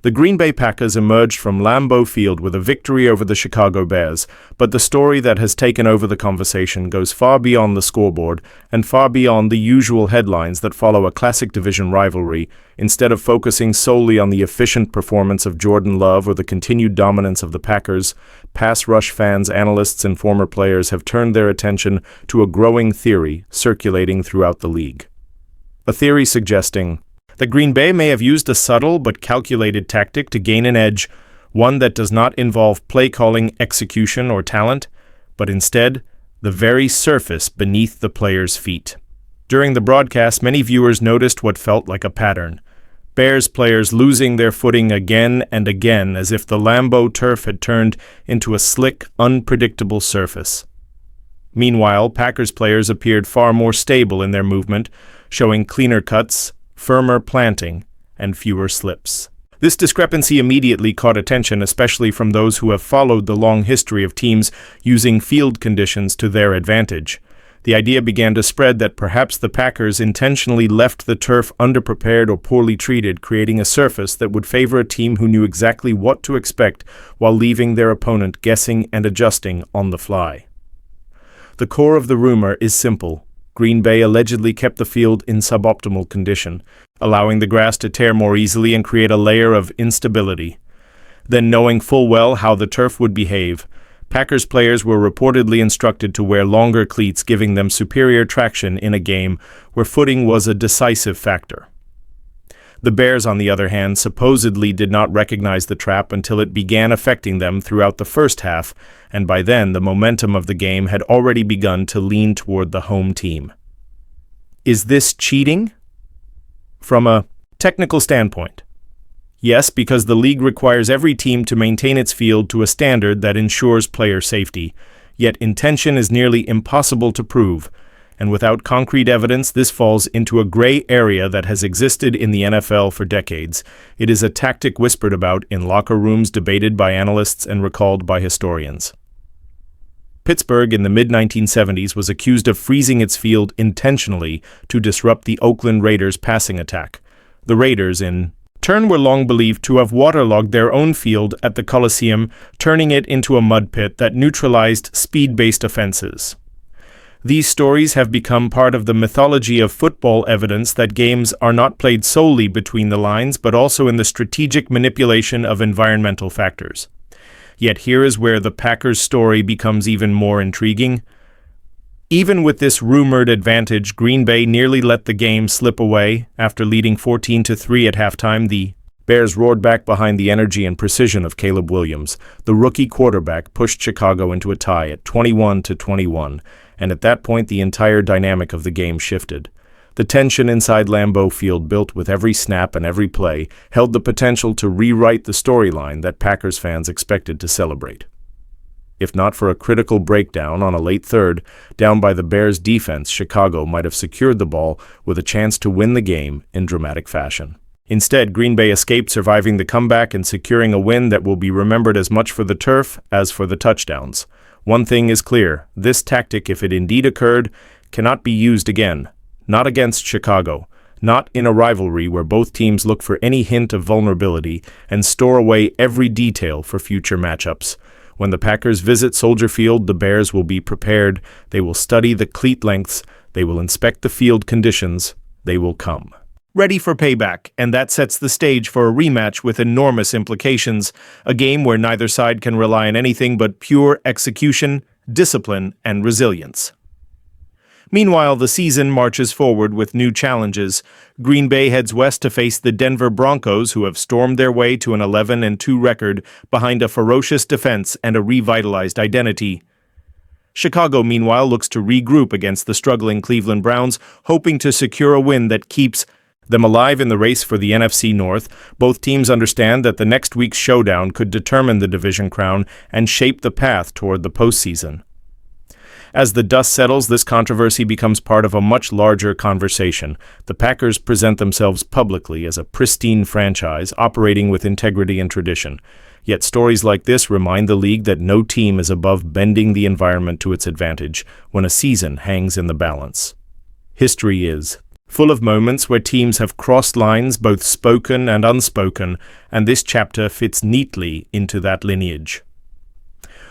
The Green Bay Packers emerged from Lambeau Field with a victory over the Chicago Bears, but the story that has taken over the conversation goes far beyond the scoreboard and far beyond the usual headlines that follow a classic division rivalry. Instead of focusing solely on the efficient performance of Jordan Love or the continued dominance of the Packers, pass rush fans, analysts, and former players have turned their attention to a growing theory circulating throughout the league. A theory suggesting that Green Bay may have used a subtle but calculated tactic to gain an edge, one that does not involve play-calling, execution, or talent, but instead the very surface beneath the players' feet. During the broadcast, many viewers noticed what felt like a pattern. Bears players losing their footing again and again, as if the Lambeau turf had turned into a slick, unpredictable surface. Meanwhile, Packers players appeared far more stable in their movement, showing cleaner cuts, firmer planting, and fewer slips. This discrepancy immediately caught attention, especially from those who have followed the long history of teams using field conditions to their advantage. The idea began to spread that perhaps the Packers intentionally left the turf underprepared or poorly treated, creating a surface that would favor a team who knew exactly what to expect while leaving their opponent guessing and adjusting on the fly. The core of the rumor is simple. Green Bay allegedly kept the field in suboptimal condition, allowing the grass to tear more easily and create a layer of instability. Then, knowing full well how the turf would behave, Packers players were reportedly instructed to wear longer cleats, giving them superior traction in a game where footing was a decisive factor. The Bears, on the other hand, supposedly did not recognize the trap until it began affecting them throughout the first half, and by then the momentum of the game had already begun to lean toward the home team. Is this cheating? From a technical standpoint, yes, because the league requires every team to maintain its field to a standard that ensures player safety, yet intention is nearly impossible to prove. And without concrete evidence, this falls into a gray area that has existed in the NFL for decades. It is a tactic whispered about in locker rooms, debated by analysts, and recalled by historians. Pittsburgh in the mid-1970s was accused of freezing its field intentionally to disrupt the Oakland Raiders' passing attack. The Raiders, in turn, were long believed to have waterlogged their own field at the Coliseum, turning it into a mud pit that neutralized speed-based offenses. These stories have become part of the mythology of football, evidence that games are not played solely between the lines, but also in the strategic manipulation of environmental factors. Yet here is where the Packers' story becomes even more intriguing. Even with this rumored advantage, Green Bay nearly let the game slip away. After leading 14-3 at halftime, the Bears roared back behind the energy and precision of Caleb Williams. The rookie quarterback pushed Chicago into a tie at 21-21, and at that point the entire dynamic of the game shifted. The tension inside Lambeau Field, built with every snap and every play, held the potential to rewrite the storyline that Packers fans expected to celebrate. If not for a critical breakdown on a late third, down by the Bears' defense, Chicago might have secured the ball with a chance to win the game in dramatic fashion. Instead, Green Bay escaped, surviving the comeback and securing a win that will be remembered as much for the turf as for the touchdowns. One thing is clear: this tactic, if it indeed occurred, cannot be used again. Not against Chicago. Not in a rivalry where both teams look for any hint of vulnerability and store away every detail for future matchups. When the Packers visit Soldier Field, the Bears will be prepared. They will study the cleat lengths. They will inspect the field conditions. They will come ready for payback, and that sets the stage for a rematch with enormous implications, a game where neither side can rely on anything but pure execution, discipline, and resilience. Meanwhile, the season marches forward with new challenges. Green Bay heads west to face the Denver Broncos, who have stormed their way to an 11-2 record behind a ferocious defense and a revitalized identity. Chicago, meanwhile, looks to regroup against the struggling Cleveland Browns, hoping to secure a win that keeps them alive in the race for the NFC North. Both teams understand that the next week's showdown could determine the division crown and shape the path toward the postseason. As the dust settles, this controversy becomes part of a much larger conversation. The Packers present themselves publicly as a pristine franchise operating with integrity and tradition. Yet stories like this remind the league that no team is above bending the environment to its advantage when a season hangs in the balance. History is full of moments where teams have crossed lines, both spoken and unspoken, and this chapter fits neatly into that lineage.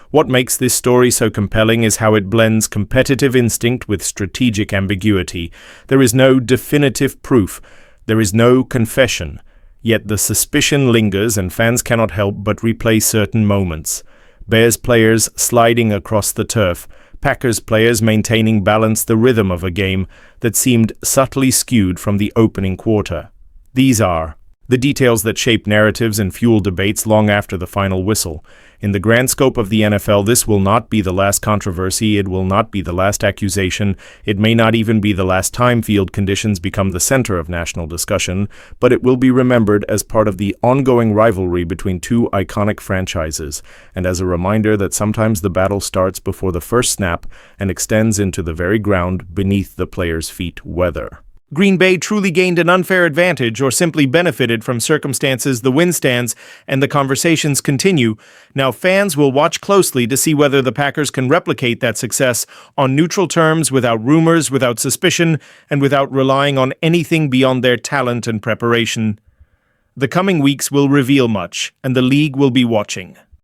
What makes this story so compelling is how it blends competitive instinct with strategic ambiguity. There is no definitive proof. There is no confession. Yet the suspicion lingers and fans cannot help but replay certain moments. Bears players sliding across the turf, Packers players maintaining balance, the rhythm of a game that seemed subtly skewed from the opening quarter. These are the details that shape narratives and fuel debates long after the final whistle. In the grand scope of the NFL, this will not be the last controversy, it will not be the last accusation, it may not even be the last time field conditions become the center of national discussion, but it will be remembered as part of the ongoing rivalry between two iconic franchises, and as a reminder that sometimes the battle starts before the first snap and extends into the very ground beneath the player's feet, whether Green Bay truly gained an unfair advantage or simply benefited from circumstances. The win stands and the conversations continue. Now fans will watch closely to see whether the Packers can replicate that success on neutral terms, without rumors, without suspicion, and without relying on anything beyond their talent and preparation. The coming weeks will reveal much, and the league will be watching.